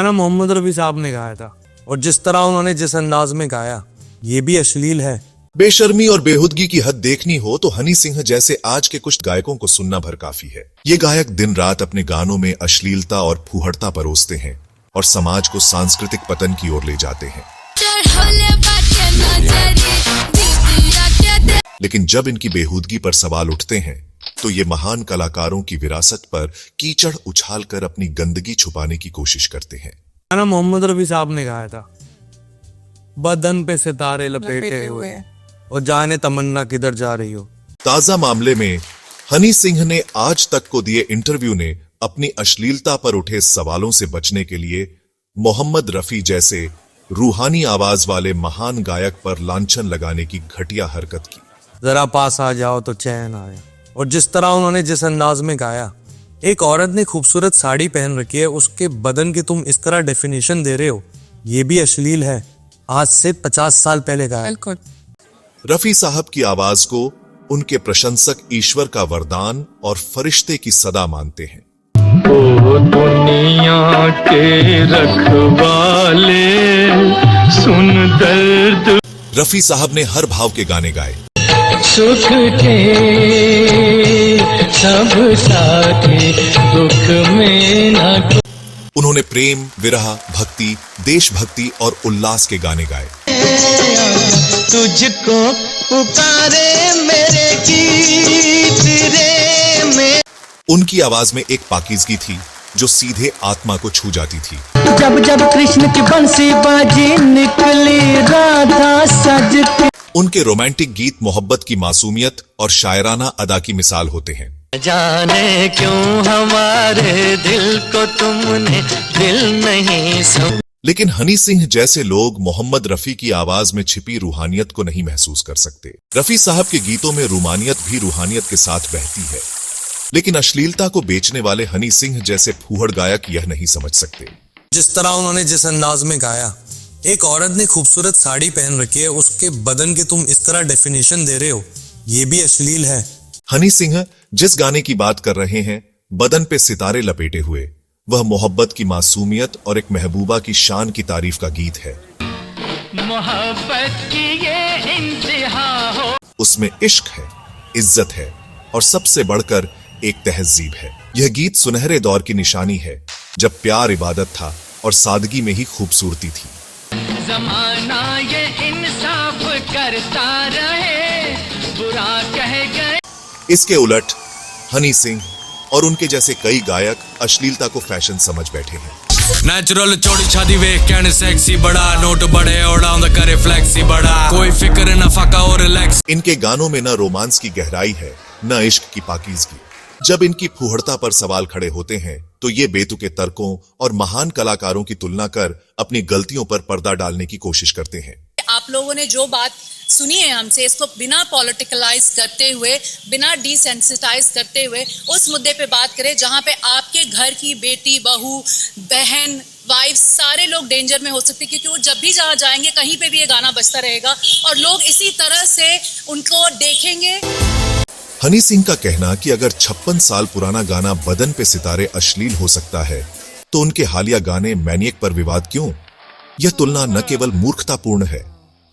गाना मोहम्मद रफी साहब ने गाया था और जिस तरह उन्होंने जिस अंदाज में गाया ये भी अश्लील है। बेशर्मी और बेहुदगी की हद देखनी हो तो हनी सिंह जैसे आज के कुछ गायकों को सुनना भर काफी है। ये गायक दिन रात अपने गानों में अश्लीलता और फूहड़ता परोसते हैं और समाज को सांस्कृतिक पतन की ओर ले जाते हैं। लेकिन जब इनकी बेहुदगी पर सवाल उठते हैं तो ये महान कलाकारों की विरासत पर कीचड़ उछालकर अपनी गंदगी छुपाने की कोशिश करते हैं। गाना मोहम्मद रफी साहब ने गाया था, बदन पे सितारे लपेटे हुए और जाने तमन्ना किधर जा रही हो। ताजा मामले में हनी सिंह ने आज तक को दिए इंटरव्यू ने अपनी अश्लीलता पर उठे सवालों से बचने के लिए मोहम्मद रफी जैसे रूहानी आवाज वाले महान गायक पर लांछन लगाने की घटिया हरकत की। जरा पास आ जाओ तो चैन आया, और जिस तरह उन्होंने जिस अंदाज में गाया, एक औरत ने खूबसूरत साड़ी पहन रखी है, उसके बदन की तुम इस तरह डेफिनेशन दे रहे हो, ये भी अश्लील है। आज से 50 साल पहले गाया। बिल्कुल। रफी साहब की आवाज को उनके प्रशंसक ईश्वर का वरदान और फरिश्ते की सदा मानते हैं। ओ दुनिया के रखवाले सुन दर्द। रफी साहब ने हर भाव के गाने गाए। सुख के सब साथी दुख में न। उन्होंने प्रेम, विरह, भक्ति, देशभक्ति और उल्लास के गाने गाए। तुझको पुकारे मेरे गीत रे में। उनकी आवाज में एक पाकीज़गी थी जो सीधे आत्मा को छू जाती थी। जब जब कृष्ण की बंसी बाजी निकली राधा सजती। उनके रोमांटिक गीत मोहब्बत की मासूमियत और शायराना अदा की मिसाल होते हैं। जाने क्यों हमारे दिल को तुमने दिल नहीं समझा। लेकिन हनी सिंह जैसे लोग मोहम्मद रफी की आवाज में छिपी रूहानियत को नहीं महसूस कर सकते। रफी साहब के गीतों में रूमानियत भी रूहानियत के साथ बहती है, लेकिन अश्लीलता को बेचने वाले हनी सिंह जैसे फूहड़ गायक यह नहीं समझ सकते। जिस तरह उन्होंने जिस अंदाज में गाया, एक औरत ने खूबसूरत साड़ी पहन रखी है, उसके बदन की तुम इस तरह डेफिनेशन दे रहे हो, ये भी अश्लील है। हनी सिंह जिस गाने की बात कर रहे हैं, बदन पे सितारे लपेटे हुए, वह मोहब्बत की मासूमियत और एक महबूबा की शान की तारीफ का गीत है। मोहब्बत की ये इंतहा हो। उसमें इश्क है, इज्जत है और सबसे बढ़कर एक तहजीब है। यह गीत सुनहरे दौर की निशानी है, जब प्यार इबादत था और सादगी में ही खूबसूरती थी। जमाना ये इंसाफ करता रहे, बुरा कह गए। इसके उलट हनी सिंह और उनके जैसे कई गायक अश्लीलता को फैशन समझ बैठे हैं। नेचुरल चोड़ी शादी वेख कहने सेक्सी बड़ा, नोट बड़े उड़ाउंदा करे फ्लेक्सी बड़ा, कोई फिक्र न फका और रिलैक्स। इनके गानों में न रोमांस की गहराई है, न इश्क की पाकीज़गी। जब इनकी फूहड़ता पर सवाल खड़े होते हैं तो ये बेतुके तर्कों और महान कलाकारों की तुलना कर अपनी गलतियों पर पर्दा डालने की कोशिश करते हैं। आप लोगों ने जो बात सुनी है हमसे, इसको बिना पॉलिटिकलाइज करते हुए, बिना डिसेंसिटाइज करते हुए उस मुद्दे पे बात करें जहां पे आपके घर की बेटी, बहू, बहन, वाइफ सारे लोग डेंजर में हो सकते हैं, क्योंकि वो जब भी जहाँ जाएंगे कहीं पे भी ये गाना बजता रहेगा और लोग इसी तरह से उनको देखेंगे। हनी सिंह का कहना कि अगर 56 साल पुराना गाना बदन पे सितारे अश्लील हो सकता है तो उनके हालिया गाने मैनिएक पर विवाद क्यों? यह तुलना न केवल मूर्खतापूर्ण है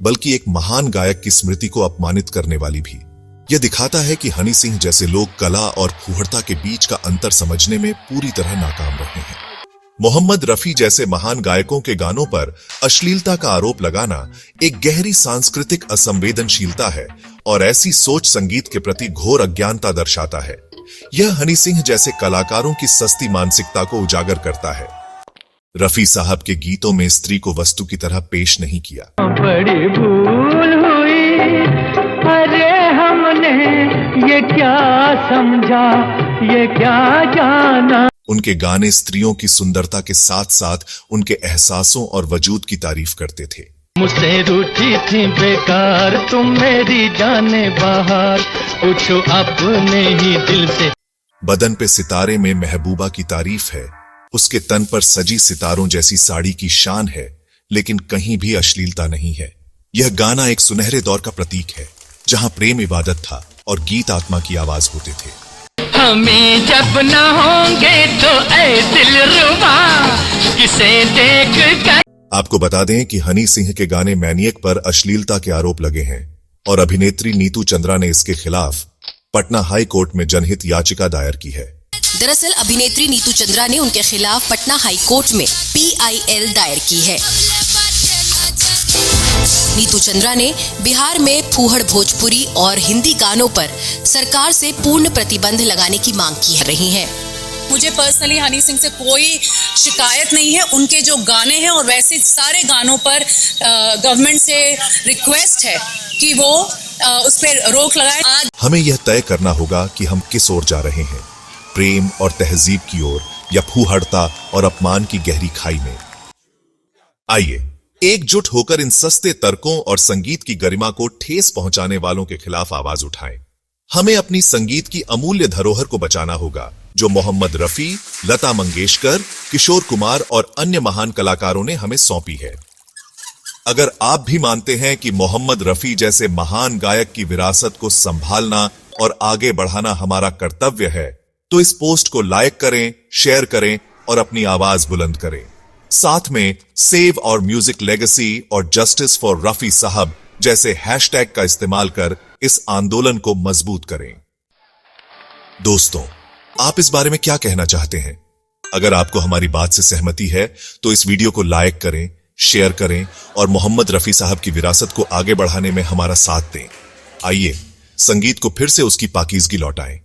बल्कि एक महान गायक की स्मृति को अपमानित करने वाली भी। यह दिखाता है कि हनी सिंह जैसे लोग कला और फूहड़ता के बीच का अंतर समझने में पूरी तरह नाकाम रहे हैं। मोहम्मद रफी जैसे महान गायकों के गानों पर अश्लीलता का आरोप लगाना एक गहरी सांस्कृतिक असंवेदनशीलता है और ऐसी सोच संगीत के प्रति घोर अज्ञानता दर्शाता है। यह हनी सिंह जैसे कलाकारों की सस्ती मानसिकता को उजागर करता है। रफी साहब के गीतों में स्त्री को वस्तु की तरह पेश नहीं किया। बड़ी भूल हुई, अरे हमने ये क्या समझा, ये क्या जाना। उनके गाने स्त्रियों की सुंदरता के साथ साथ उनके एहसासों और वजूद की तारीफ करते थे। मुझसे रूठी थी बेकार तुम मेरी जाने बाहर, पूछो अपने ही दिल से। बदन पे सितारे में महबूबा की तारीफ है, उसके तन पर सजी सितारों जैसी साड़ी की शान है, लेकिन कहीं भी अश्लीलता नहीं है। यह गाना एक सुनहरे दौर का प्रतीक है, जहां प्रेम इबादत था और गीत आत्मा की आवाज होते थे। हामी जब न होंगे तो ऐ दिलरुबा किसे देख कर। आपको बता दें कि हनी सिंह के गाने मैनिएक पर अश्लीलता के आरोप लगे हैं और अभिनेत्री नीतू चंद्रा ने इसके खिलाफ पटना हाई कोर्ट में जनहित याचिका दायर की है। दरअसल अभिनेत्री नीतू चंद्रा ने उनके खिलाफ पटना हाई कोर्ट में PIL दायर की है। नीतू चंद्रा ने बिहार में फूहड़ भोजपुरी और हिंदी गानों पर सरकार से पूर्ण प्रतिबंध लगाने की मांग की रही हैं। मुझे पर्सनली हनी सिंह से कोई शिकायत नहीं है। उनके जो गाने हैं और वैसे सारे गानों पर गवर्नमेंट से रिक्वेस्ट है कि वो उस पर रोक लगाए। आज हमें यह तय करना होगा कि हम किस ओर जा रहे हैं, प्रेम और तहजीब की ओर या फूहड़ता और अपमान की गहरी खाई में। आइए एकजुट होकर इन सस्ते तर्कों और संगीत की गरिमा को ठेस पहुंचाने वालों के खिलाफ आवाज उठाएं। हमें अपनी संगीत की अमूल्य धरोहर को बचाना होगा जो मोहम्मद रफी, लता मंगेशकर, किशोर कुमार और अन्य महान कलाकारों ने हमें सौंपी है। अगर आप भी मानते हैं कि मोहम्मद रफी जैसे महान गायक की विरासत को संभालना और आगे बढ़ाना हमारा कर्तव्य है, तो इस पोस्ट को लाइक करें, शेयर करें और अपनी आवाज बुलंद करें। साथ में सेव और म्यूजिक लेगेसी और जस्टिस फॉर रफी साहब जैसे हैशटैग का इस्तेमाल कर इस आंदोलन को मजबूत करें। दोस्तों, आप इस बारे में क्या कहना चाहते हैं? अगर आपको हमारी बात से सहमति है तो इस वीडियो को लाइक करें, शेयर करें और मोहम्मद रफी साहब की विरासत को आगे बढ़ाने में हमारा साथ दें। आइए संगीत को फिर से उसकी पाकीज़गी लौटाएं।